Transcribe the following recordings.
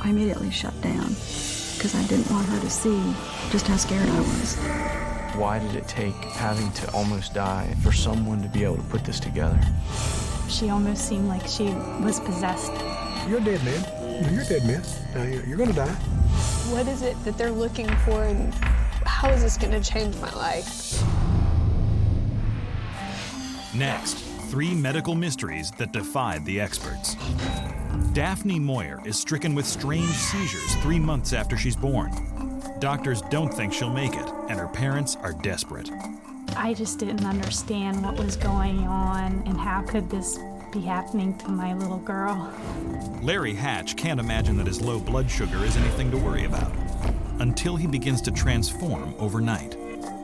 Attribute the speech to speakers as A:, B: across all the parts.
A: I immediately shut down because I didn't want her to see just how scared I was.
B: Why did it take having to almost die for someone to be able to put this together?
C: She almost seemed like she was possessed.
D: You're a dead man. You're a dead man. You're gonna die.
E: What is it that they're looking for, and how is this gonna change my life?
F: Next, 3 medical mysteries that defied the experts. Daphne Moyer is stricken with strange seizures 3 months after she's born. Doctors don't think she'll make it, and her parents are desperate.
C: I just didn't understand what was going on and how could this be happening to my little girl.
F: Larry Hatch can't imagine that his low blood sugar is anything to worry about, until he begins to transform overnight.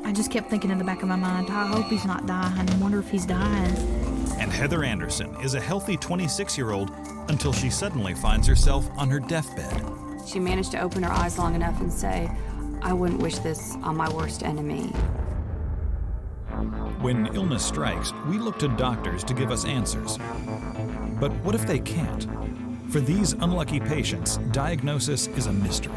A: I just kept thinking in the back of my mind, I hope he's not dying. I wonder if he's dying.
F: And Heather Anderson is a healthy 26-year-old until she suddenly finds herself on her deathbed.
G: She managed to open her eyes long enough and say, "I wouldn't wish this on my worst enemy."
F: When illness strikes, we look to doctors to give us answers. But what if they can't? For these unlucky patients, diagnosis is a mystery.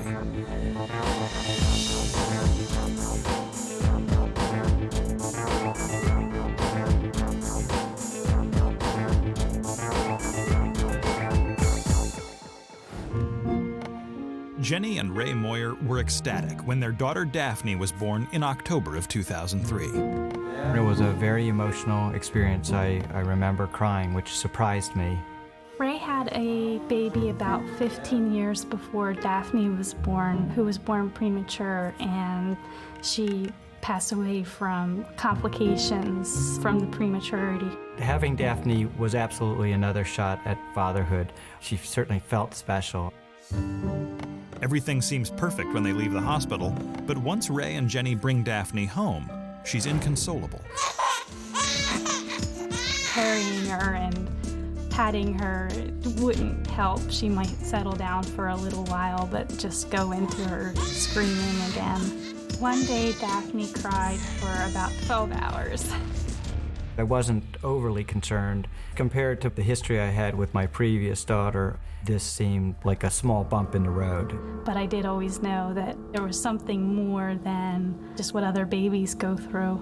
F: Jenny and Ray Moyer were ecstatic when their daughter Daphne was born in October of 2003.
H: It was a very emotional experience. I remember crying, which surprised me.
C: Ray had a baby about 15 years before Daphne was born, who was born premature, and she passed away from complications from the prematurity.
H: Having Daphne was absolutely another shot at fatherhood. She certainly felt special.
F: Everything seems perfect when they leave the hospital, but once Ray and Jenny bring Daphne home, she's inconsolable.
C: Carrying her and patting her wouldn't help. She might settle down for a little while, but just go into her screaming again. One day, Daphne cried for about 12 hours.
H: I wasn't overly concerned. Compared to the history I had with my previous daughter, this seemed like a small bump in the road.
C: But I did always know that there was something more than just what other babies go through.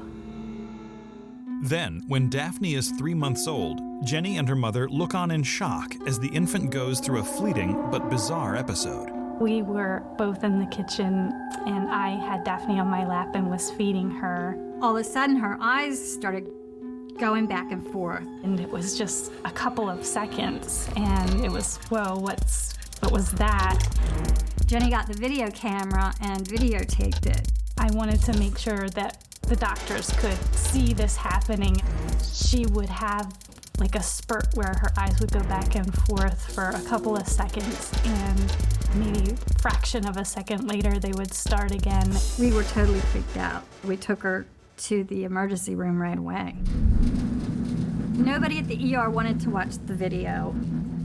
F: Then, when Daphne is 3 months old, Jenny and her mother look on in shock as the infant goes through a fleeting but bizarre episode.
C: We were both in the kitchen, and I had Daphne on my lap and was feeding her.
I: All of a sudden, her eyes started going back and forth.
C: And it was just a couple of seconds, and it was, whoa, what was that?
I: Jenny got the video camera and videotaped it.
C: I wanted to make sure that the doctors could see this happening. She would have like a spurt where her eyes would go back and forth for a couple of seconds, and maybe a fraction of a second later they would start again.
I: We were totally freaked out. We took her to the emergency room right away. Nobody at the ER wanted to watch the video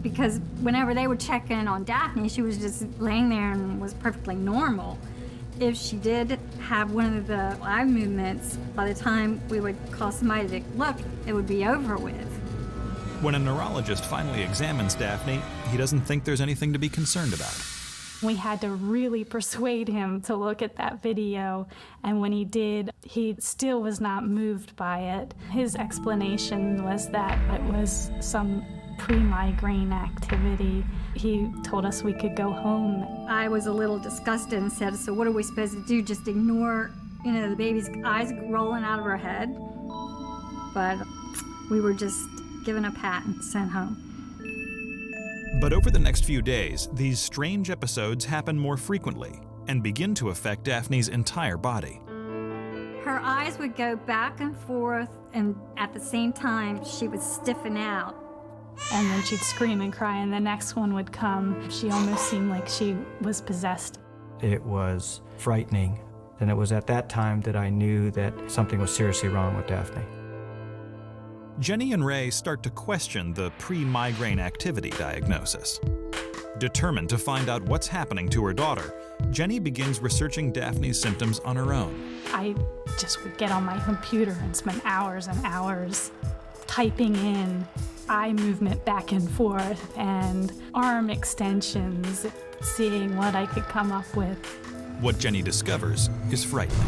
I: because whenever they would check in on Daphne, she was just laying there and was perfectly normal. If she did have one of the eye movements, by the time we would call somebody to look, it would be over with.
F: When a neurologist finally examines Daphne, he doesn't think there's anything to be concerned about.
C: We had to really persuade him to look at that video, and when he did, he still was not moved by it. His explanation was that it was some pre-migraine activity. He told us we could go home.
I: I was a little disgusted and said, so what are we supposed to do? Just ignore, the baby's eyes rolling out of her head? But we were just given a pat and sent home.
F: But over the next few days, these strange episodes happen more frequently and begin to affect Daphne's entire body.
I: Her eyes would go back and forth, and at the same time, she would stiffen out.
C: And then she'd scream and cry, and the next one would come. She almost seemed like she was possessed.
H: It was frightening, and it was at that time that I knew that something was seriously wrong with Daphne.
F: Jenny and Ray start to question the pre-migraine activity diagnosis. Determined to find out what's happening to her daughter, Jenny begins researching Daphne's symptoms on her own.
C: I just would get on my computer and spend hours and hours typing in eye movement back and forth and arm extensions, seeing what I could come up with.
F: What Jenny discovers is frightening.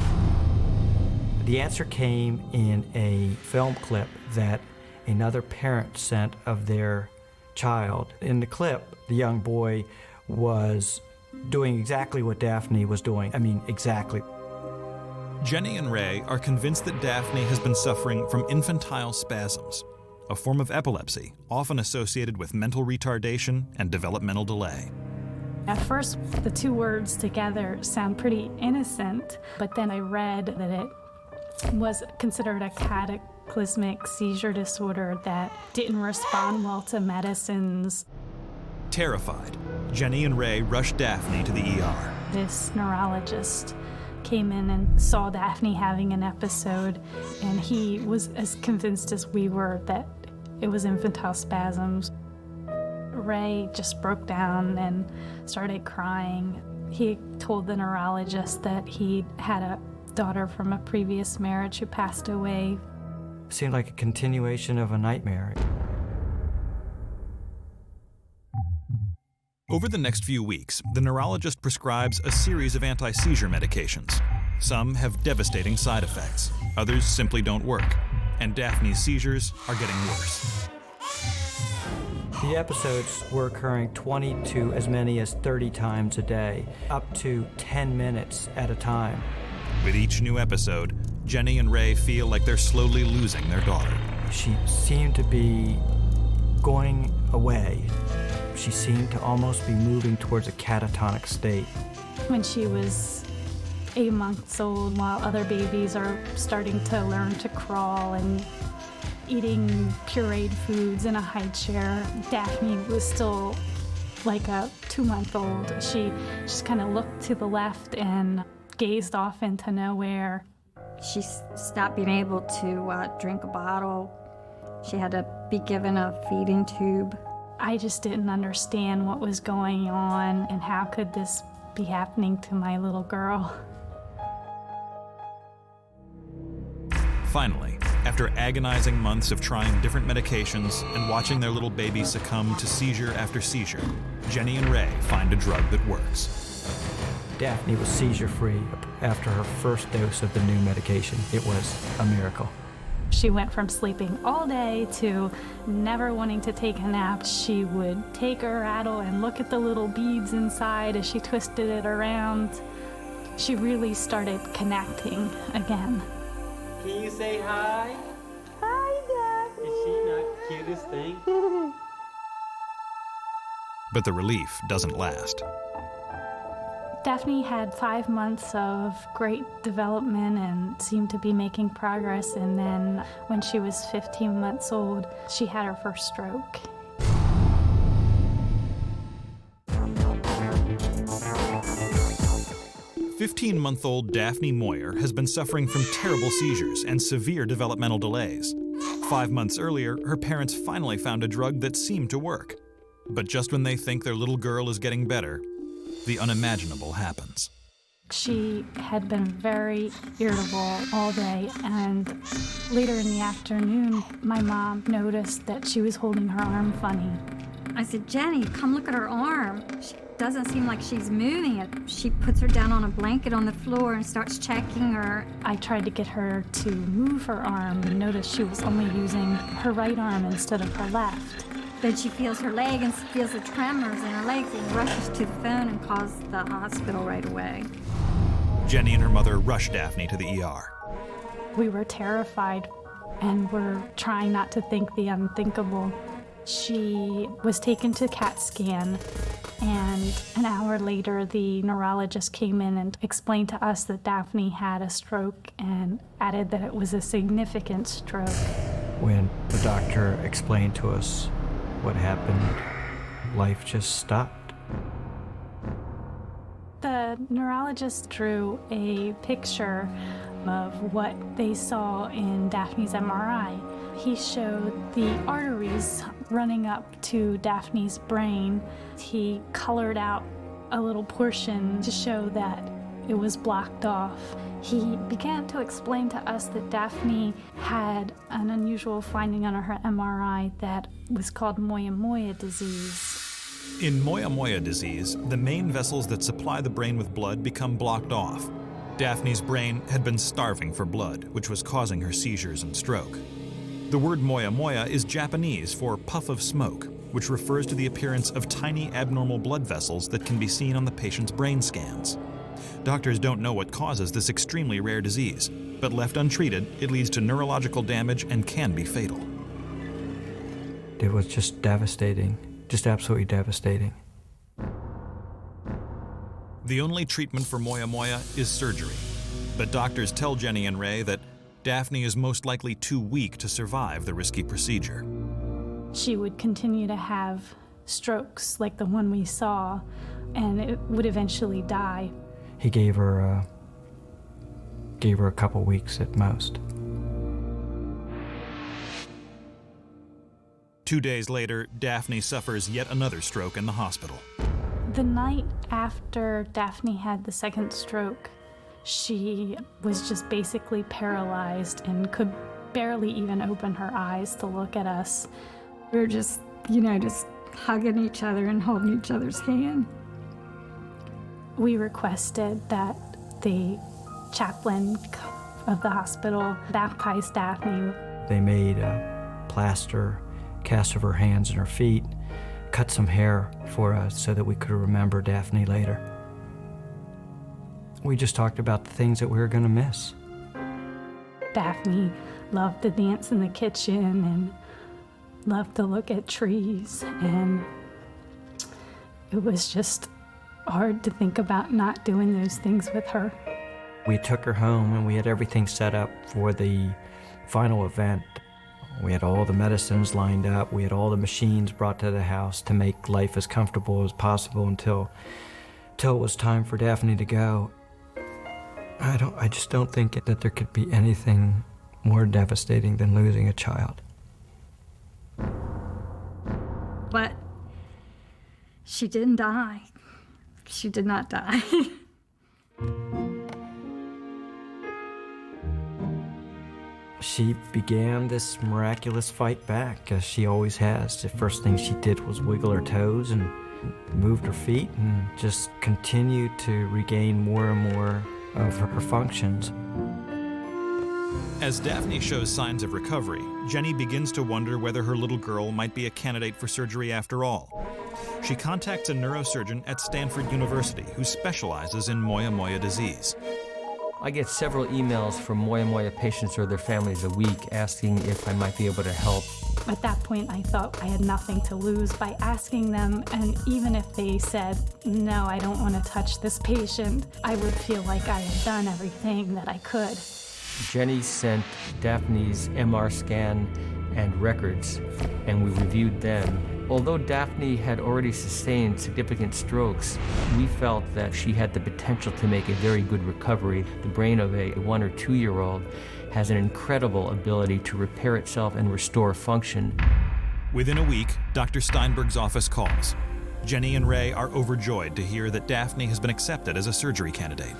H: The answer came in a film clip that another parent sent of their child. In the clip, the young boy was doing exactly what Daphne was doing. I mean, exactly.
F: Jenny and Ray are convinced that Daphne has been suffering from infantile spasms, a form of epilepsy often associated with mental retardation and developmental delay.
C: At first, the two words together sound pretty innocent, but then I read that it was considered a cataclysmic seizure disorder that didn't respond well to medicines.
F: Terrified, Jenny and Ray rushed Daphne to the ER.
C: This neurologist came in and saw Daphne having an episode, and he was as convinced as we were that it was infantile spasms. Ray just broke down and started crying. He told the neurologist that he had a daughter from a previous marriage who passed away.
H: It seemed like a continuation of a nightmare.
F: Over the next few weeks, the neurologist prescribes a series of anti-seizure medications. Some have devastating side effects, others simply don't work, and Daphne's seizures are getting worse.
H: The episodes were occurring 20 to as many as 30 times a day, up to 10 minutes at a time.
F: With each new episode, Jenny and Ray feel like they're slowly losing their daughter.
H: She seemed to be going away. She seemed to almost be moving towards a catatonic state.
C: When she was 8 months old, while other babies are starting to learn to crawl and eating pureed foods in a high chair, Daphne was still like a 2-month-old. She just kind of looked to the left and gazed off into nowhere.
I: She stopped being able to drink a bottle. She had to be given a feeding tube.
C: I just didn't understand what was going on and how could this be happening to my little girl.
F: Finally, after agonizing months of trying different medications and watching their little baby succumb to seizure after seizure, Jenny and Ray find a drug that works.
H: Daphne was seizure-free after her first dose of the new medication. It was a miracle.
C: She went from sleeping all day to never wanting to take a nap. She would take her rattle and look at the little beads inside as she twisted it around. She really started connecting again.
J: Can you say hi?
C: Hi, Daphne.
J: Is she not the cutest thing?
F: But the relief doesn't last.
C: Daphne had 5 months of great development and seemed to be making progress, and then when she was 15 months old, she had her first stroke.
F: "15-month-old Daphne Moyer has been suffering from terrible seizures and severe developmental delays. 5 months earlier, her parents finally found a drug that seemed to work. But just when they think their little girl is getting better, the unimaginable happens.
C: She had been very irritable all day, and later in the afternoon, my mom noticed that she was holding her arm funny.
I: I said, Jenny, come look at her arm. She doesn't seem like she's moving it. She puts her down on a blanket on the floor and starts checking her.
C: I tried to get her to move her arm and noticed she was only using her right arm instead of her left.
I: Then she feels her leg and feels the tremors in her legs and rushes to the phone and calls the hospital right away.
F: Jenny and her mother rush Daphne to the ER.
C: We were terrified and were trying not to think the unthinkable. She was taken to CAT scan, and an hour later the neurologist came in and explained to us that Daphne had a stroke and added that it was a significant stroke.
H: When the doctor explained to us what happened, life just stopped.
C: The neurologist drew a picture of what they saw in Daphne's MRI. He showed the arteries running up to Daphne's brain. He colored out a little portion to show that it was blocked off. He began to explain to us that Daphne had an unusual finding on her MRI that was called moya-moya disease.
F: In moya-moya disease, the main vessels that supply the brain with blood become blocked off. Daphne's brain had been starving for blood, which was causing her seizures and stroke. The word moya-moya is Japanese for puff of smoke, which refers to the appearance of tiny abnormal blood vessels that can be seen on the patient's brain scans. Doctors don't know what causes this extremely rare disease, but left untreated, it leads to neurological damage and can be fatal.
H: It was just devastating, just absolutely devastating.
F: The only treatment for moya-moya is surgery, but doctors tell Jenny and Ray that Daphne is most likely too weak to survive the risky procedure.
C: She would continue to have strokes like the one we saw, and it would eventually die.
H: He gave her a couple weeks at most.
F: 2 days later, Daphne suffers yet another stroke in the hospital.
C: The night after Daphne had the second stroke, she was just basically paralyzed and could barely even open her eyes to look at us.
I: We were just, just hugging each other and holding each other's hand.
C: We requested that the chaplain of the hospital baptize Daphne.
H: They made a plaster cast of her hands and her feet, cut some hair for us so that we could remember Daphne later. We just talked about the things that we were going to miss.
C: Daphne loved to dance in the kitchen and loved to look at trees, and it was just hard to think about not doing those things with her.
H: We took her home and we had everything set up for the final event. We had all the medicines lined up. We had all the machines brought to the house to make life as comfortable as possible until it was time for Daphne to go. I just don't think that there could be anything more devastating than losing a child.
I: But she didn't die. She did not die.
H: She began this miraculous fight back, as she always has. The first thing she did was wiggle her toes and moved her feet and just continued to regain more and more of her functions.
F: As Daphne shows signs of recovery, Jenny begins to wonder whether her little girl might be a candidate for surgery after all. She contacts a neurosurgeon at Stanford University who specializes in moya-moya disease.
J: I get several emails from moya-moya patients or their families a week asking if I might be able to help.
C: At that point, I thought I had nothing to lose by asking them, and even if they said, no, I don't want to touch this patient, I would feel like I had done everything that I could.
J: Jenny sent Daphne's MR scan and records, and we reviewed them. Although Daphne had already sustained significant strokes, we felt that she had the potential to make a very good recovery. The brain of a 1 or 2 year old has an incredible ability to repair itself and restore function.
F: Within a week, Dr. Steinberg's office calls. Jenny and Ray are overjoyed to hear that Daphne has been accepted as a surgery candidate.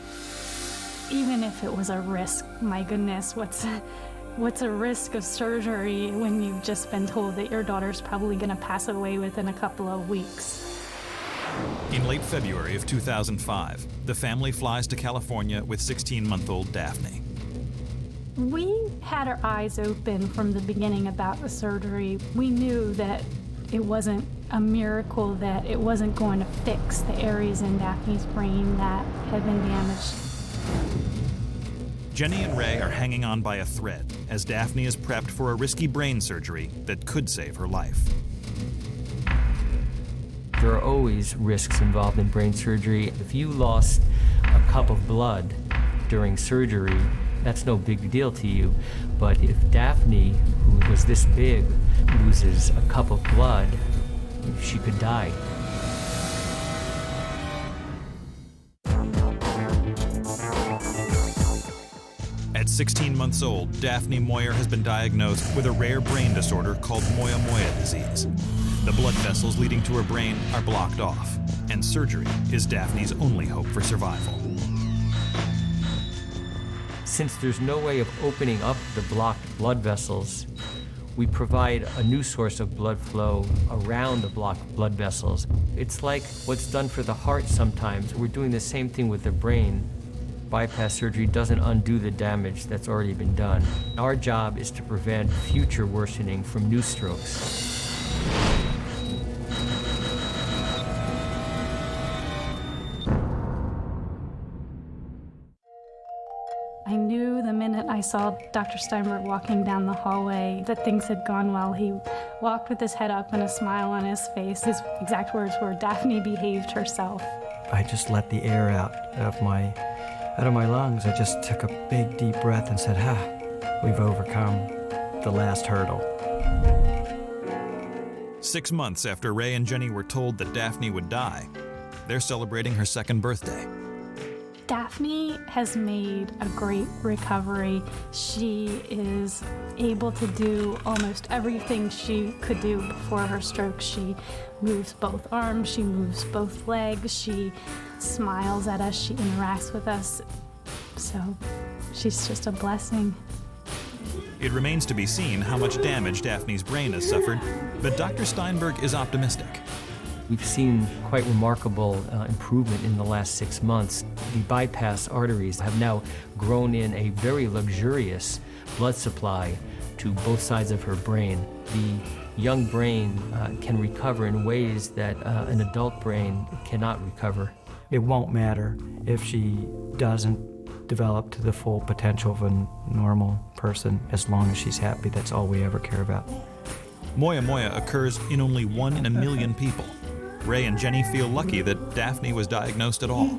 C: Even if it was a risk, my goodness, what's a risk of surgery when you've just been told that your daughter's probably going to pass away within a couple of weeks?
F: In late February of 2005, the family flies to California with 16-month-old Daphne.
C: We had our eyes open from the beginning about the surgery. We knew that it wasn't a miracle, that it wasn't going to fix the areas in Daphne's brain that had been damaged.
F: Jenny and Ray are hanging on by a thread as Daphne is prepped for a risky brain surgery that could save her life.
J: There are always risks involved in brain surgery. If you lost a cup of blood during surgery, that's no big deal to you. But if Daphne, who was this big, loses a cup of blood, she could die.
F: At 16 months old, Daphne Moyer has been diagnosed with a rare brain disorder called moya-moya disease. The blood vessels leading to her brain are blocked off, and surgery is Daphne's only hope for survival.
J: Since there's no way of opening up the blocked blood vessels, we provide a new source of blood flow around the blocked blood vessels. It's like what's done for the heart sometimes. We're doing the same thing with the brain. Bypass surgery doesn't undo the damage that's already been done. Our job is to prevent future worsening from new strokes.
C: I knew the minute I saw Dr. Steinberg walking down the hallway that things had gone well. He walked with his head up and a smile on his face. His exact words were, "Daphne behaved herself."
H: I just let the air out of my lungs. I just took a big deep breath and said, we've overcome the last hurdle.
F: 6 months after Ray and Jenny were told that Daphne would die, they're celebrating her second birthday.
C: Daphne has made a great recovery. She is able to do almost everything she could do before her stroke. She moves both arms, she moves both legs, she smiles at us, she interacts with us. So she's just a blessing.
F: It remains to be seen how much damage Daphne's brain has suffered, but Dr. Steinberg is optimistic.
J: We've seen quite remarkable improvement in the last 6 months. The bypass arteries have now grown in a very luxurious blood supply to both sides of her brain. The young brain can recover in ways that an adult brain cannot recover.
H: It won't matter if she doesn't develop to the full potential of a normal person, as long as she's happy. That's all we ever care about.
F: Moya Moya occurs in only 1 in a million people. Ray and Jenny feel lucky that Daphne was diagnosed at all.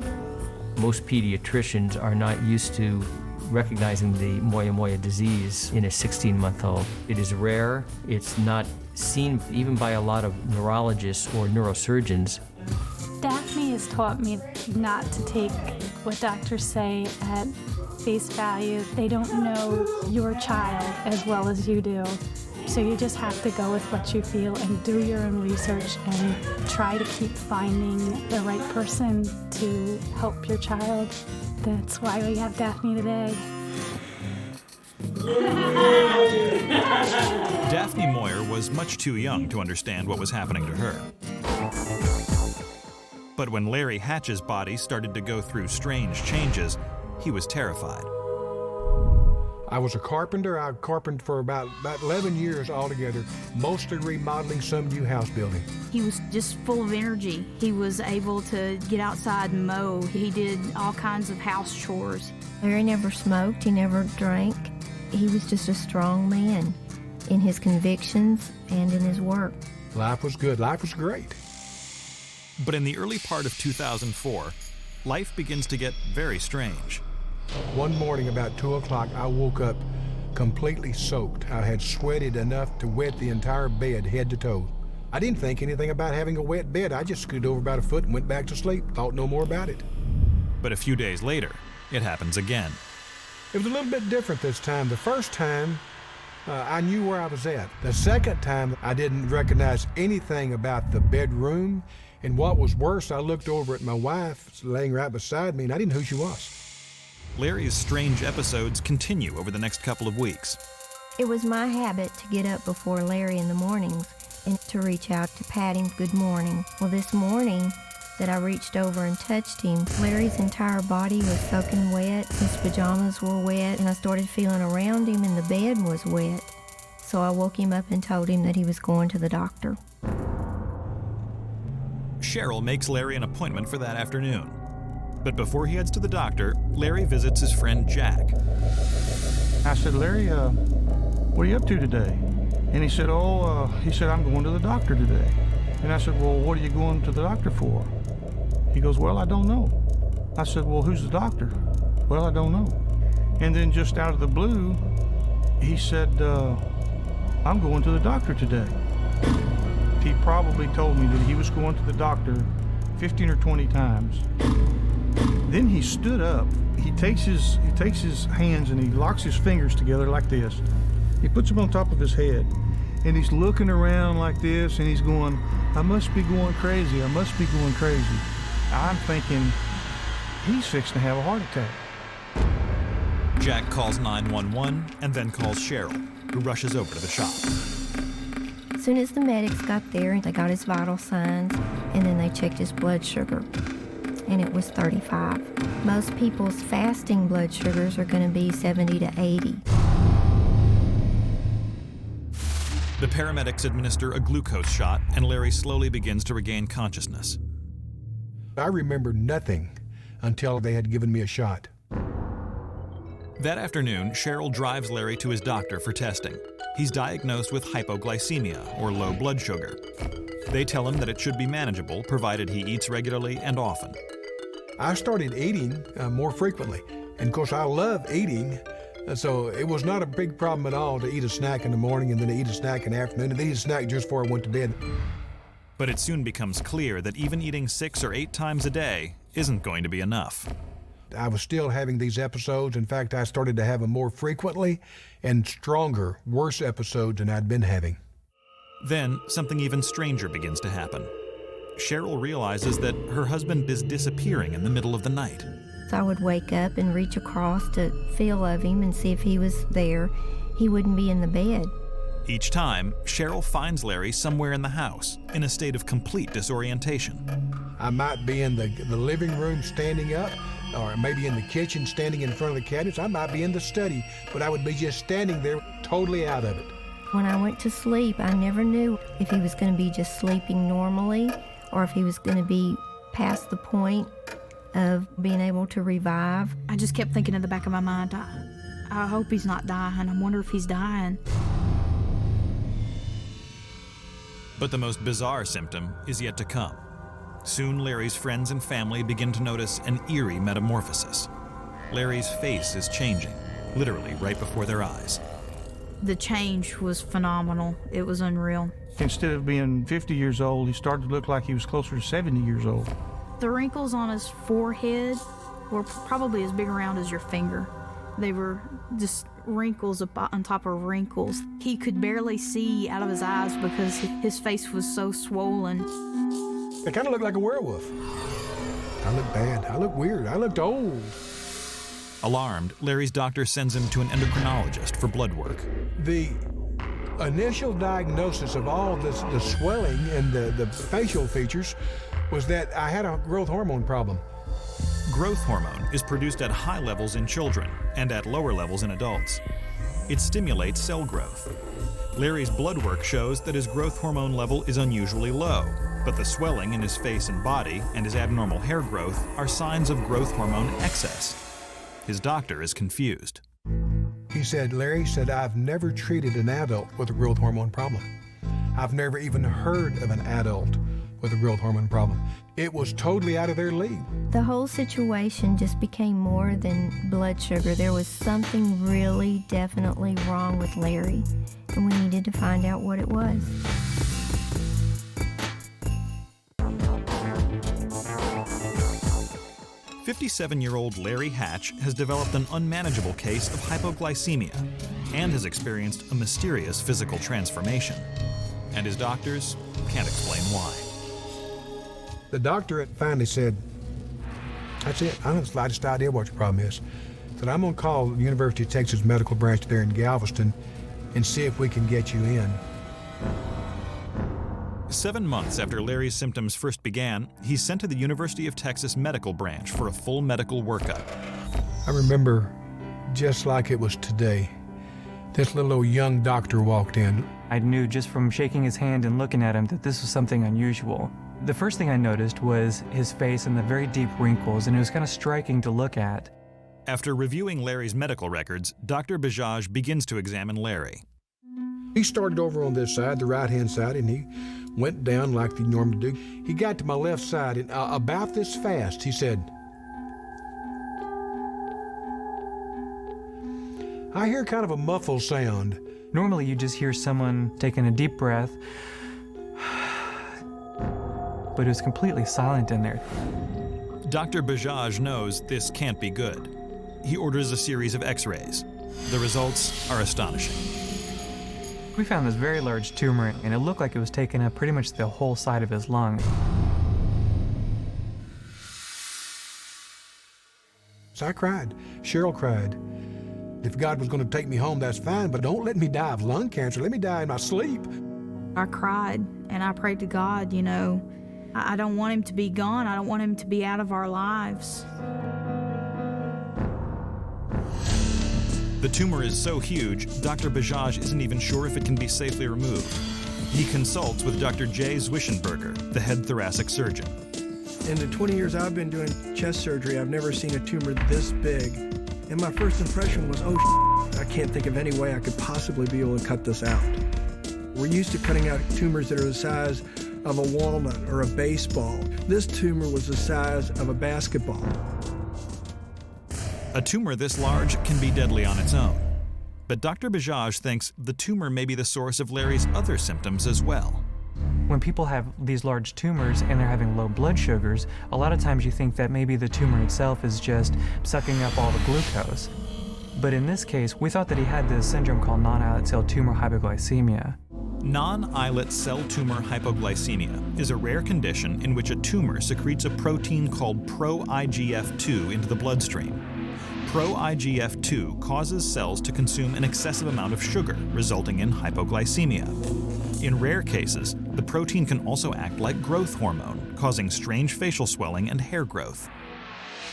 J: Most pediatricians are not used to recognizing the Moya Moya disease in a 16-month-old. It is rare. It's not seen even by a lot of neurologists or neurosurgeons.
C: Daphne has taught me not to take what doctors say at face value. They don't know your child as well as you do. So you just have to go with what you feel and do your own research and try to keep finding the right person to help your child. That's why we have Daphne today.
F: Daphne Moyer was much too young to understand what was happening to her. But when Larry Hatch's body started to go through strange changes, he was terrified.
D: I was a carpenter. I carpentered for about 11 years altogether, mostly remodeling some new house building.
A: He was just full of energy. He was able to get outside and mow. He did all kinds of house chores.
K: Larry never smoked. He never drank. He was just a strong man in his convictions and in his work.
D: Life was good. Life was great.
F: But in the early part of 2004, life begins to get very strange.
D: One morning about 2 o'clock, I woke up completely soaked. I had sweated enough to wet the entire bed head to toe. I didn't think anything about having a wet bed. I just scooted over about a foot and went back to sleep. Thought no more about it.
F: But a few days later, it happens again.
D: It was a little bit different this time. The first time, I knew where I was at. The second time, I didn't recognize anything about the bedroom. And what was worse, I looked over at my wife laying right beside me, and I didn't know who she was.
F: Larry's strange episodes continue over the next couple of weeks.
K: It was my habit to get up before Larry in the mornings and to reach out to pat him good morning. Well, this morning that I reached over and touched him, Larry's entire body was soaking wet, his pajamas were wet, and I started feeling around him and the bed was wet. So I woke him up and told him that he was going to the doctor.
F: Cheryl makes Larry an appointment for that afternoon. But before he heads to the doctor, Larry visits his friend Jack.
L: I said, Larry, what are you up to today? And he said, I'm going to the doctor today. And I said, well, what are you going to the doctor for? He goes, well, I don't know. I said, well, who's the doctor? Well, I don't know. And then just out of the blue, he said, I'm going to the doctor today. He probably told me that he was going to the doctor 15 or 20 times. Then he stood up. He takes his hands and he locks his fingers together like this. He puts them on top of his head, and he's looking around like this, and he's going, I must be going crazy. I must be going crazy. I'm thinking, he's fixing to have a heart attack.
F: Jack calls 911 and then calls Cheryl, who rushes over to the shop.
K: As soon as the medics got there, they got his vital signs, and then they checked his blood sugar, and it was 35. Most people's fasting blood sugars are going to be 70 to 80.
F: The paramedics administer a glucose shot, and Larry slowly begins to regain consciousness.
D: I remember nothing until they had given me a shot.
F: That afternoon, Cheryl drives Larry to his doctor for testing. He's diagnosed with hypoglycemia, or low blood sugar. They tell him that it should be manageable, provided he eats regularly and often.
D: I started eating more frequently, and of course I love eating, so it was not a big problem at all to eat a snack in the morning and then to eat a snack in the afternoon and then eat a snack just before I went to bed.
F: But it soon becomes clear that even eating 6 or 8 times a day isn't going to be enough.
D: I was still having these episodes. In fact, I started to have them more frequently and stronger, worse episodes than I'd been having.
F: Then, something even stranger begins to happen. Cheryl realizes that her husband is disappearing in the middle of the night.
K: So I would wake up and reach across to feel of him and see if he was there. He wouldn't be in the bed.
F: Each time, Cheryl finds Larry somewhere in the house, in a state of complete disorientation.
D: I might be in the living room standing up, or maybe in the kitchen standing in front of the cabinets. I might be in the study, but I would be just standing there totally out of it.
K: When I went to sleep, I never knew if he was going to be just sleeping normally or if he was going to be past the point of being able to revive.
A: I just kept thinking in the back of my mind, I hope he's not dying. I wonder if he's dying.
F: But the most bizarre symptom is yet to come. Soon, Larry's friends and family begin to notice an eerie metamorphosis. Larry's face is changing, literally right before their eyes.
A: The change was phenomenal. It was unreal.
L: Instead of being 50 years old, he started to look like he was closer to 70 years old.
A: The wrinkles on his forehead were probably as big around as your finger. They were just wrinkles on top of wrinkles. He could barely see out of his eyes because his face was so swollen.
D: I kind of looked like a werewolf. I looked bad. I looked weird. I looked old.
F: Alarmed, Larry's doctor sends him to an endocrinologist for blood work.
D: The initial diagnosis of all this, the swelling and the facial features, was that I had a growth hormone problem.
F: Growth hormone is produced at high levels in children and at lower levels in adults. It stimulates cell growth. Larry's blood work shows that his growth hormone level is unusually low, but the swelling in his face and body and his abnormal hair growth are signs of growth hormone excess. His doctor is confused.
D: He said, Larry said, I've never treated an adult with a growth hormone problem. I've never even heard of an adult with a growth hormone problem. It was totally out of their league.
K: The whole situation just became more than blood sugar. There was something really definitely wrong with Larry, and we needed to find out what it was.
F: "57-year-old Larry Hatch has developed an unmanageable case of hypoglycemia and has experienced a mysterious physical transformation. And his doctors can't explain why.
D: The doctor finally said, that's it. I don't have the slightest idea what your problem is. Said, I'm going to call the University of Texas Medical Branch there in Galveston and see if we can get you in.
F: 7 months after Larry's symptoms first began, he's sent to the University of Texas Medical Branch for a full medical workup.
D: I remember just like it was today. This little old young doctor walked in.
M: I knew just from shaking his hand and looking at him that this was something unusual. The first thing I noticed was his face and the very deep wrinkles, and it was kind of striking to look at.
F: After reviewing Larry's medical records, Dr. Bajaj begins to examine Larry.
D: He started over on this side, the right-hand side, and he went down like he normally do. He got to my left side, and about this fast, he said, I hear kind of a muffled sound.
M: Normally you just hear someone taking a deep breath, but it was completely silent in there.
F: Dr. Bajaj knows this can't be good. He orders a series of x-rays. The results are astonishing.
M: We found this very large tumor, and it looked like it was taking up pretty much the whole side of his lung.
D: So I cried. Cheryl cried. If God was going to take me home, that's fine, but don't let me die of lung cancer. Let me die in my sleep.
A: I cried and I prayed to God, you know, I don't want him to be gone. I don't want him to be out of our lives.
F: The tumor is so huge, Dr. Bajaj isn't even sure if it can be safely removed. He consults with Dr. Jay Zwischenberger, the head thoracic surgeon.
N: In the 20 years I've been doing chest surgery, I've never seen a tumor this big. And my first impression was, oh, I can't think of any way I could possibly be able to cut this out. We're used to cutting out tumors that are the size of a walnut or a baseball. This tumor was the size of a basketball.
F: A tumor this large can be deadly on its own. But Dr. Bajaj thinks the tumor may be the source of Larry's other symptoms as well.
M: When people have these large tumors and they're having low blood sugars, a lot of times you think that maybe the tumor itself is just sucking up all the glucose. But in this case, we thought that he had this syndrome called non-islet cell tumor hypoglycemia.
F: Non-islet cell tumor hypoglycemia is a rare condition in which a tumor secretes a protein called pro-IGF-2 into the bloodstream. Pro-IGF-2 causes cells to consume an excessive amount of sugar, resulting in hypoglycemia. In rare cases, the protein can also act like growth hormone, causing strange facial swelling and hair growth.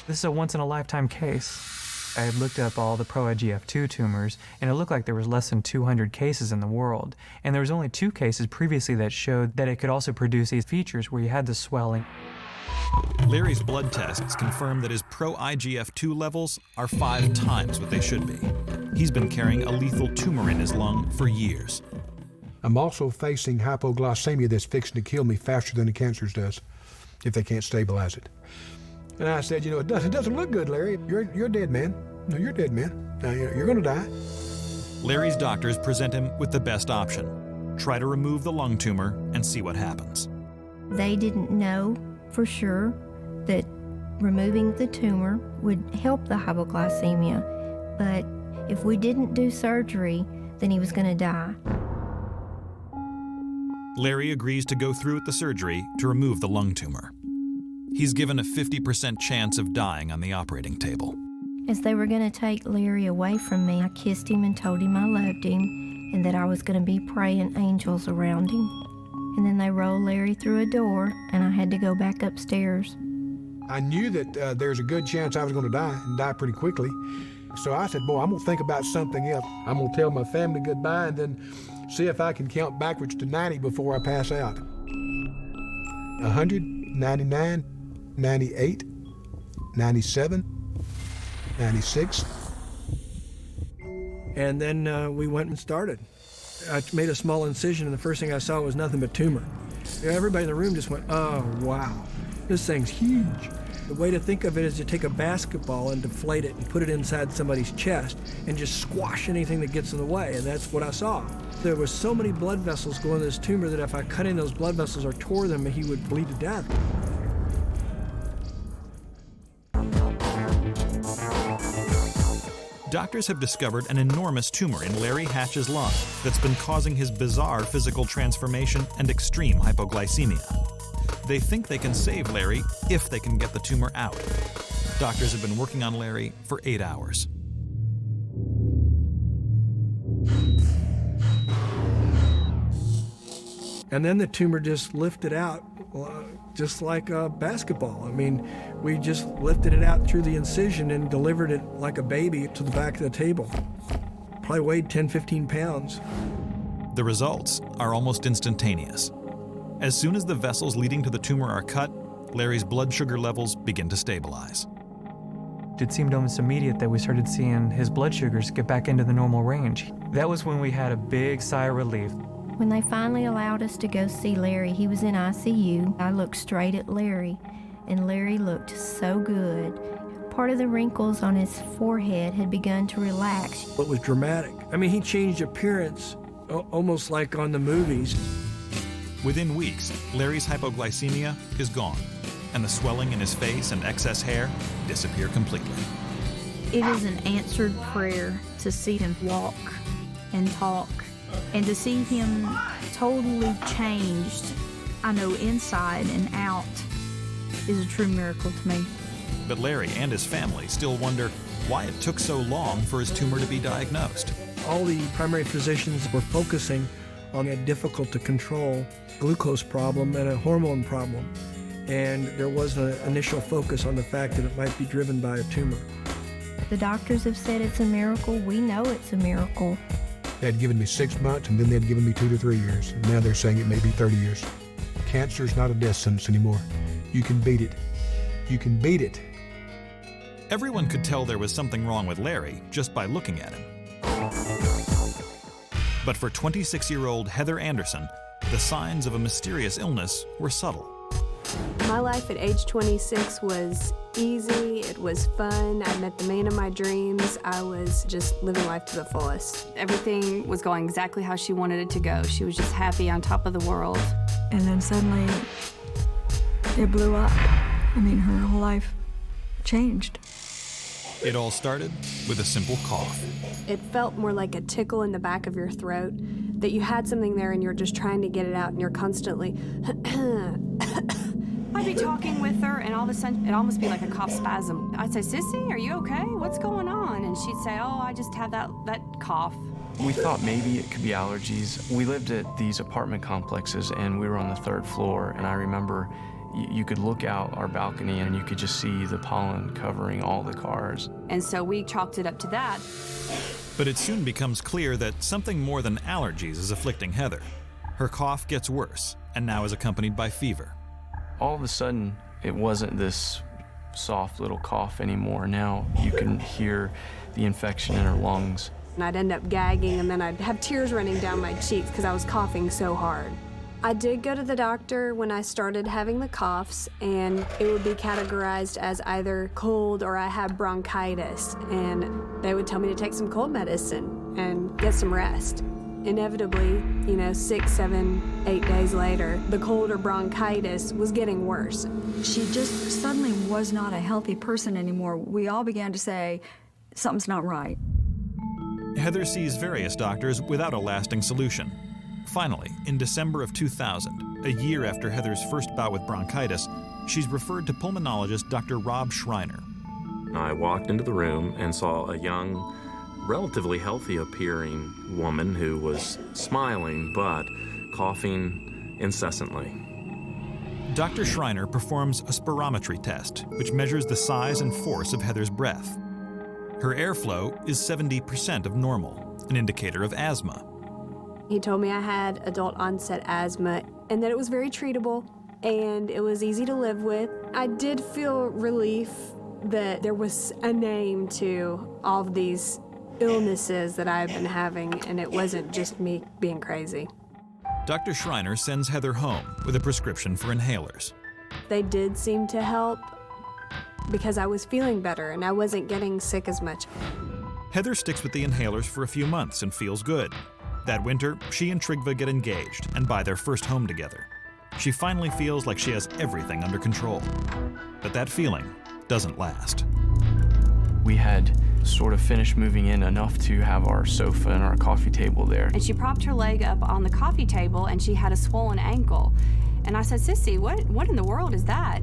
M: This is a once-in-a-lifetime case. I had looked up all the pro-IGF-2 tumors, and it looked like there was less than 200 cases in the world. And there was only 2 cases previously that showed that it could also produce these features where you had the swelling.
F: Larry's blood tests confirm that his pro-IGF-2 levels are 5 times what they should be. He's been carrying a lethal tumor in his lung for years.
D: I'm also facing hypoglycemia that's fixing to kill me faster than the cancers does, if they can't stabilize it. And I said, you know, it doesn't look good, Larry. You're dead, man. No, you're dead, man. Now, you're going to die.
F: Larry's doctors present him with the best option. Try to remove the lung tumor and see what happens.
K: They didn't know for sure that removing the tumor would help the hypoglycemia, but if we didn't do surgery, then he was going to die.
F: Larry agrees to go through with the surgery to remove the lung tumor. He's given a 50% chance of dying on the operating table.
K: As they were going to take Larry away from me, I kissed him and told him I loved him and that I was going to be praying angels around him. And then they rolled Larry through a door, and I had to go back upstairs.
D: I knew that there's a good chance I was going to die, and die pretty quickly. So I said, boy, I'm going to think about something else. I'm going to tell my family goodbye and then see if I can count backwards to 90 before I pass out. 100, 99, 98, 97, 96.
N: And then we went and started. I made a small incision, and the first thing I saw was nothing but tumor. Everybody in the room just went, oh, wow, this thing's huge. The way to think of it is to take a basketball and deflate it and put it inside somebody's chest and just squash anything that gets in the way, and that's what I saw. There was so many blood vessels going to this tumor that if I cut in those blood vessels or tore them, he would bleed to death.
F: Doctors have discovered an enormous tumor in Larry Hatch's lung that's been causing his bizarre physical transformation and extreme hypoglycemia. They think they can save Larry if they can get the tumor out. Doctors have been working on Larry for 8 hours.
N: And then the tumor just lifted out, just like a basketball. I mean, we just lifted it out through the incision and delivered it like a baby to the back of the table. Probably weighed 10, 15 pounds.
F: The results are almost instantaneous. As soon as the vessels leading to the tumor are cut, Larry's blood sugar levels begin to stabilize.
M: It seemed almost immediate that we started seeing his blood sugars get back into the normal range. That was when we had a big sigh of relief.
K: When they finally allowed us to go see Larry, he was in ICU. I looked straight at Larry, and Larry looked so good. Part of the wrinkles on his forehead had begun to relax.
N: It was dramatic. I mean, he changed appearance almost like on the movies.
F: Within weeks, Larry's hypoglycemia is gone, and the swelling in his face and excess hair disappear completely.
A: It is an answered prayer to see him walk and talk, and to see him totally changed, I know inside and out, is a true miracle to me.
F: But Larry and his family still wonder why it took so long for his tumor to be diagnosed.
N: All the primary physicians were focusing on a difficult to control glucose problem and a hormone problem. And there was an initial focus on the fact that it might be driven by a tumor.
K: The doctors have said it's a miracle. We know it's a miracle.
D: They had given me 6 months, and then they had given me 2 to 3 years. And now they're saying it may be 30 years. Cancer is not a death sentence anymore. You can beat it. You can beat it.
F: Everyone could tell there was something wrong with Larry just by looking at him. But for 26-year-old Heather Anderson, the signs of a mysterious illness were subtle.
E: My life at age 26 was easy, it was fun, I met the man of my dreams, I was just living life to the fullest.
G: Everything was going exactly how she wanted it to go. She was just happy, on top of the world.
O: And then suddenly, it blew up. I mean, her whole life changed.
F: It all started with a simple cough.
E: It felt more like a tickle in the back of your throat, that you had something there and you're just trying to get it out and you're constantly
G: I'd be talking with her, and all of a sudden, it'd almost be like a cough spasm. I'd say, "Sissy, are you okay? What's going on?" And she'd say, "Oh, I just had that cough."
B: We thought maybe it could be allergies. We lived at these apartment complexes, and we were on the 3rd floor, and I remember you could look out our balcony, and you could just see the pollen covering all the cars.
G: And so we chalked it up to that.
F: But it soon becomes clear that something more than allergies is afflicting Heather. Her cough gets worse, and now is accompanied by fever.
B: All of a sudden, it wasn't this soft little cough anymore. Now you can hear the infection in her lungs.
E: And I'd end up gagging, and then I'd have tears running down my cheeks because I was coughing so hard. I did go to the doctor when I started having the coughs, and it would be categorized as either cold or I had bronchitis, and they would tell me to take some cold medicine and get some rest. Inevitably, 6, 7, 8 days later, the cold or bronchitis was getting worse.
O: She just suddenly was not a healthy person anymore. We all began to say, something's not right.
F: Heather sees various doctors without a lasting solution. Finally, in December of 2000, a year after Heather's first bout with bronchitis, she's referred to pulmonologist Dr. Rob Schreiner.
P: I walked into the room and saw a young, relatively healthy appearing woman who was smiling but coughing incessantly.
F: Dr. Schreiner performs a spirometry test, which measures the size and force of Heather's breath. Her airflow is 70% of normal, an indicator of asthma.
E: He told me I had adult onset asthma and that it was very treatable and it was easy to live with. I did feel relief that there was a name to all of these illnesses that I've been having, and it wasn't just me being crazy.
F: Dr. Schreiner sends Heather home with a prescription for inhalers.
E: They did seem to help because I was feeling better and I wasn't getting sick as much.
F: Heather sticks with the inhalers for a few months and feels good. That winter, she and Trygve get engaged and buy their first home together. She finally feels like she has everything under control. But that feeling doesn't last.
B: We had sort of finished moving in enough to have our sofa and our coffee table there.
G: And she propped her leg up on the coffee table, and she had a swollen ankle. And I said, "Sissy, what in the world is that?"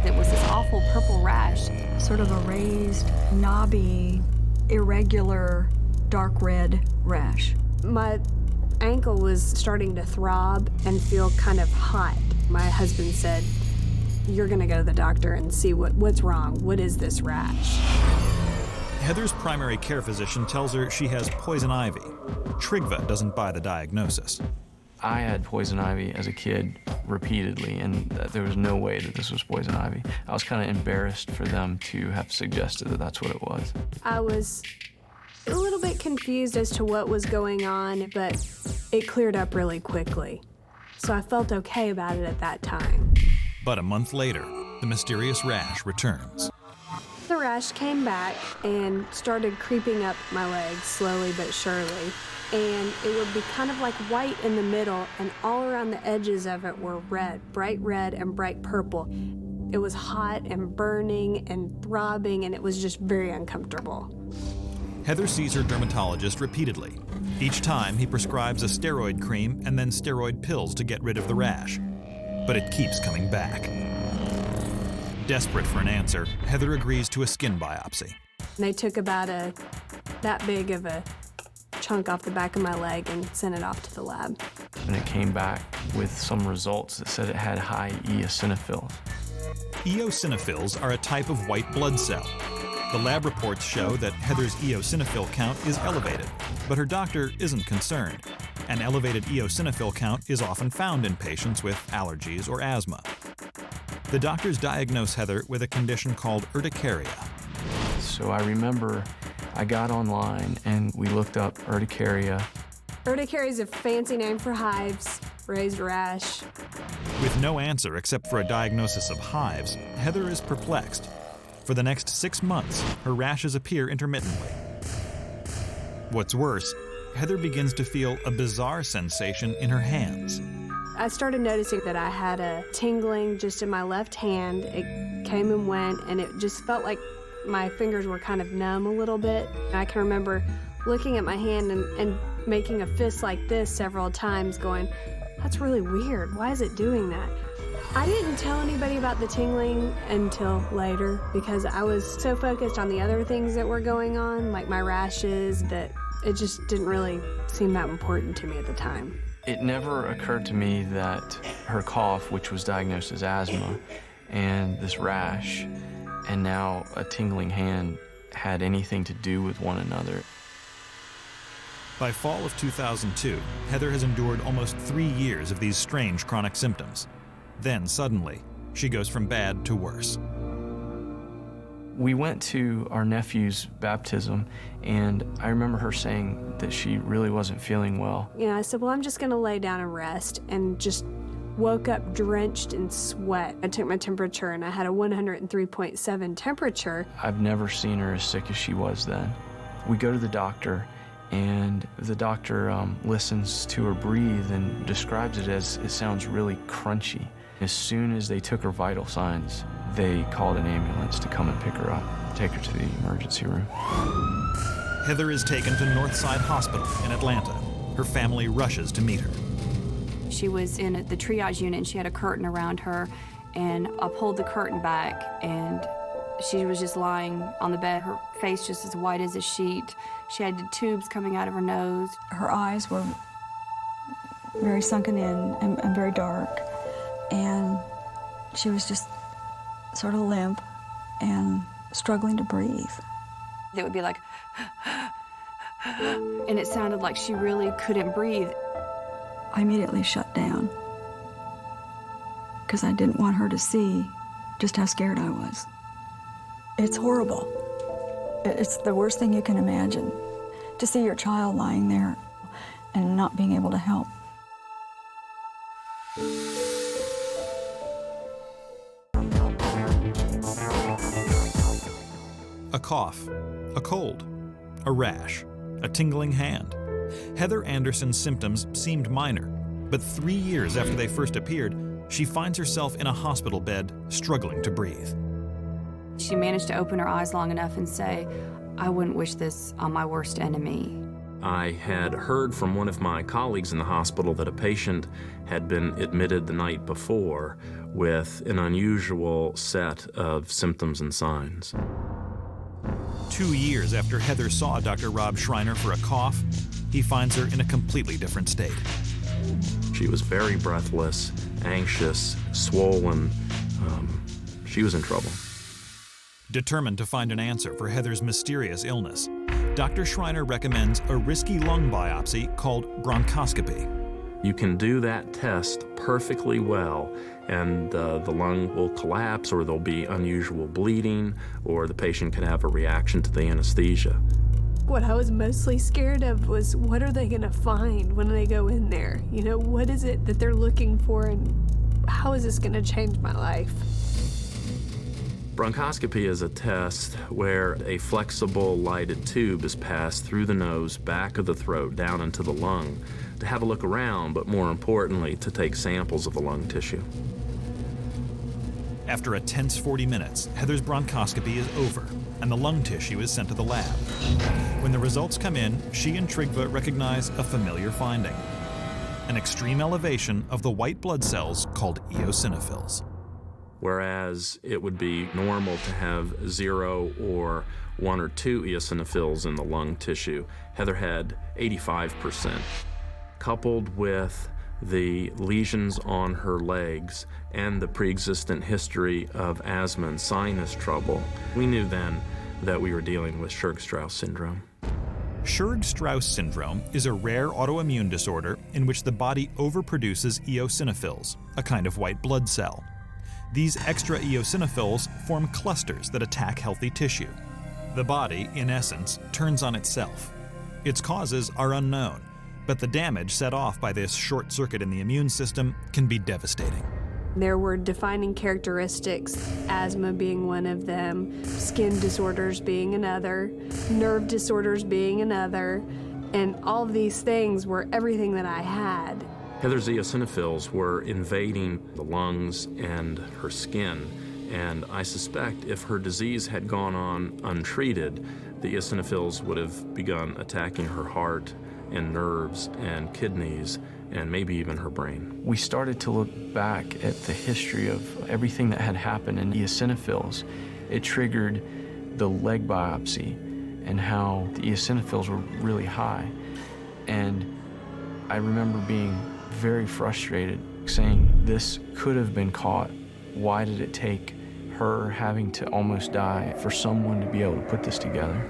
G: It was this awful purple rash.
O: Sort of a raised, knobby, irregular, dark red rash.
E: My ankle was starting to throb and feel kind of hot. My husband said, "You're gonna go to the doctor and see what's wrong. What is this rash?"
F: Heather's primary care physician tells her she has poison ivy. Trygve doesn't buy the diagnosis.
B: I had poison ivy as a kid repeatedly, and there was no way that this was poison ivy. I was kind of embarrassed for them to have suggested that that's what it was.
E: I was a little bit confused as to what was going on, but it cleared up really quickly. So I felt okay about it at that time.
F: But a month later, the mysterious rash returns.
E: The rash came back and started creeping up my legs slowly but surely. And it would be kind of like white in the middle, and all around the edges of it were red, bright red and bright purple. It was hot and burning and throbbing, and it was just very uncomfortable.
F: Heather sees her dermatologist repeatedly. Each time, he prescribes a steroid cream and then steroid pills to get rid of the rash. But it keeps coming back. Desperate for an answer, Heather agrees to a skin biopsy.
E: They took about that big of a chunk off the back of my leg and sent it off to the lab.
B: And it came back with some results that said it had high eosinophils.
F: Eosinophils are a type of white blood cell. The lab reports show that Heather's eosinophil count is elevated, but her doctor isn't concerned. An elevated eosinophil count is often found in patients with allergies or asthma. The doctors diagnose Heather with a condition called urticaria.
B: So I remember I got online and we looked up urticaria.
E: Urticaria is a fancy name for hives, raised rash.
F: With no answer except for a diagnosis of hives, Heather is perplexed. For the next 6 months, her rashes appear intermittently. What's worse, Heather begins to feel a bizarre sensation in her hands.
E: I started noticing that I had a tingling just in my left hand. It came and went, and it just felt like my fingers were kind of numb a little bit. I can remember looking at my hand and making a fist like this several times, going, that's really weird. Why is it doing that? I didn't tell anybody about the tingling until later because I was so focused on the other things that were going on, like my rashes, that it just didn't really seem that important to me at the time.
B: It never occurred to me that her cough, which was diagnosed as asthma, and this rash, and now a tingling hand had anything to do with one another.
F: By fall of 2002, Heather has endured almost 3 years of these strange chronic symptoms. Then suddenly, she goes from bad to worse.
B: We went to our nephew's baptism, and I remember her saying that she really wasn't feeling well.
E: I said, well, I'm just gonna lay down and rest, and just woke up drenched in sweat. I took my temperature, and I had a 103.7 temperature.
B: I've never seen her as sick as she was then. We go to the doctor, and the doctor listens to her breathe and describes it as it sounds really crunchy. As soon as they took her vital signs, they called an ambulance to come and pick her up, take her to the emergency room.
F: Heather is taken to Northside Hospital in Atlanta. Her family rushes to meet her.
G: She was in the triage unit and she had a curtain around her, and I pulled the curtain back and she was just lying on the bed, her face just as white as a sheet. She had the tubes coming out of her nose.
O: Her eyes were very sunken in and very dark, and she was just sort of limp and struggling to breathe.
G: It would be like, and it sounded like she really couldn't breathe.
O: I immediately shut down because I didn't want her to see just how scared I was. It's horrible. It's the worst thing you can imagine, to see your child lying there and not being able to help.
F: A cough, a cold, a rash, a tingling hand. Heather Anderson's symptoms seemed minor, but 3 years after they first appeared, she finds herself in a hospital bed, struggling to breathe.
G: She managed to open her eyes long enough and say, I wouldn't wish this on my worst enemy.
P: I had heard from one of my colleagues in the hospital that a patient had been admitted the night before with an unusual set of symptoms and signs.
F: 2 years after Heather saw Dr. Rob Schreiner for a cough, he finds her in a completely different state.
P: She was very breathless, anxious, swollen. She was in trouble.
F: Determined to find an answer for Heather's mysterious illness, Dr. Schreiner recommends a risky lung biopsy called bronchoscopy.
P: You can do that test perfectly well, and the lung will collapse, or there'll be unusual bleeding, or the patient can have a reaction to the anesthesia.
E: What I was mostly scared of was, what are they gonna find when they go in there? What is it that they're looking for, and how is this gonna change my life?
P: Bronchoscopy is a test where a flexible lighted tube is passed through the nose, back of the throat, down into the lung, to have a look around, but more importantly, to take samples of the lung tissue.
F: After a tense 40 minutes, Heather's bronchoscopy is over, and the lung tissue is sent to the lab. When the results come in, she and Trygve recognize a familiar finding: an extreme elevation of the white blood cells called eosinophils.
P: whereas it would be normal to have 0 or 1 or 2 eosinophils in the lung tissue. Heather had 85%. Coupled with the lesions on her legs and the pre-existent history of asthma and sinus trouble, we knew then that we were dealing with Churg-Strauss syndrome.
F: Churg-Strauss syndrome is a rare autoimmune disorder in which the body overproduces eosinophils, a kind of white blood cell. These extra eosinophils form clusters that attack healthy tissue. The body, in essence, turns on itself. Its causes are unknown, but the damage set off by this short circuit in the immune system can be devastating.
E: There were defining characteristics, asthma being one of them, skin disorders being another, nerve disorders being another, and all of these things were everything that I had.
P: Heather's eosinophils were invading the lungs and her skin, and I suspect if her disease had gone on untreated, the eosinophils would have begun attacking her heart and nerves and kidneys and maybe even her brain.
B: We started to look back at the history of everything that had happened in eosinophils. It triggered the leg biopsy and how the eosinophils were really high. And I remember being very frustrated, saying, this could have been caught. Why did it take her having to almost die for someone to be able to put this together?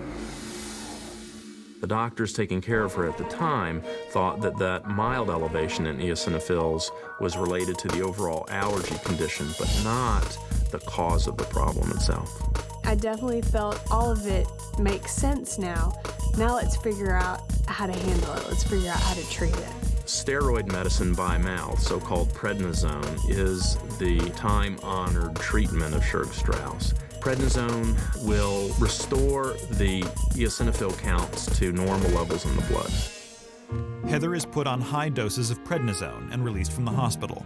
P: The doctors taking care of her at the time thought that that mild elevation in eosinophils was related to the overall allergy condition, but not the cause of the problem itself.
E: I definitely felt all of it makes sense now. Now let's figure out how to handle it. Let's figure out how to treat it.
P: Steroid medicine by mouth, so-called prednisone, is the time-honored treatment of Churg-Strauss. Prednisone will restore the eosinophil counts to normal levels in the blood.
F: Heather is put on high doses of prednisone and released from the hospital.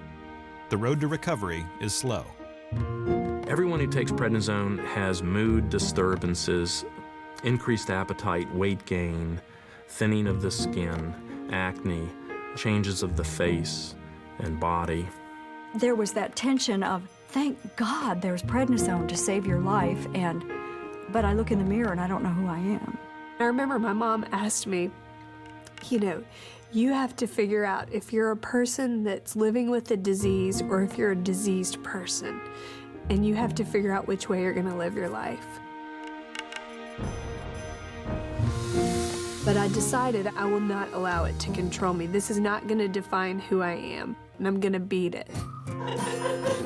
F: The road to recovery is slow.
P: Everyone who takes prednisone has mood disturbances, increased appetite, weight gain, thinning of the skin, acne, changes of the face and body.
O: There was that tension of, thank God there's prednisone to save your life, but I look in the mirror and I don't know who I am.
E: I remember my mom asked me, you have to figure out if you're a person that's living with a disease or if you're a diseased person, and you have to figure out which way you're going to live your life. But I decided I will not allow it to control me. This is not going to define who I am, and I'm going to beat it.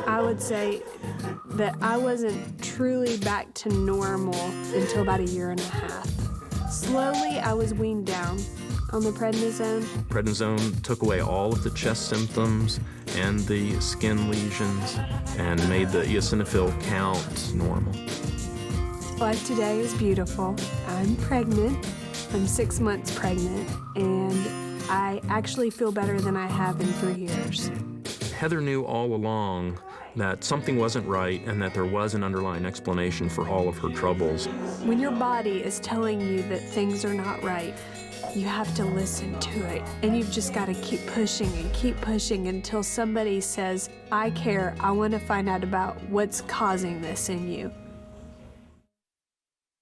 E: I would say that I wasn't truly back to normal until about 1.5 years. Slowly, I was weaned down on the prednisone.
P: Prednisone took away all of the chest symptoms and the skin lesions and made the eosinophil count normal.
E: Life today is beautiful. I'm pregnant. I'm 6 months pregnant, and I actually feel better than I have in 3 years.
P: Heather knew all along that something wasn't right and that there was an underlying explanation for all of her troubles.
E: When your body is telling you that things are not right, you have to listen to it. And you've just got to keep pushing until somebody says, I care, I want to find out about what's causing this in you.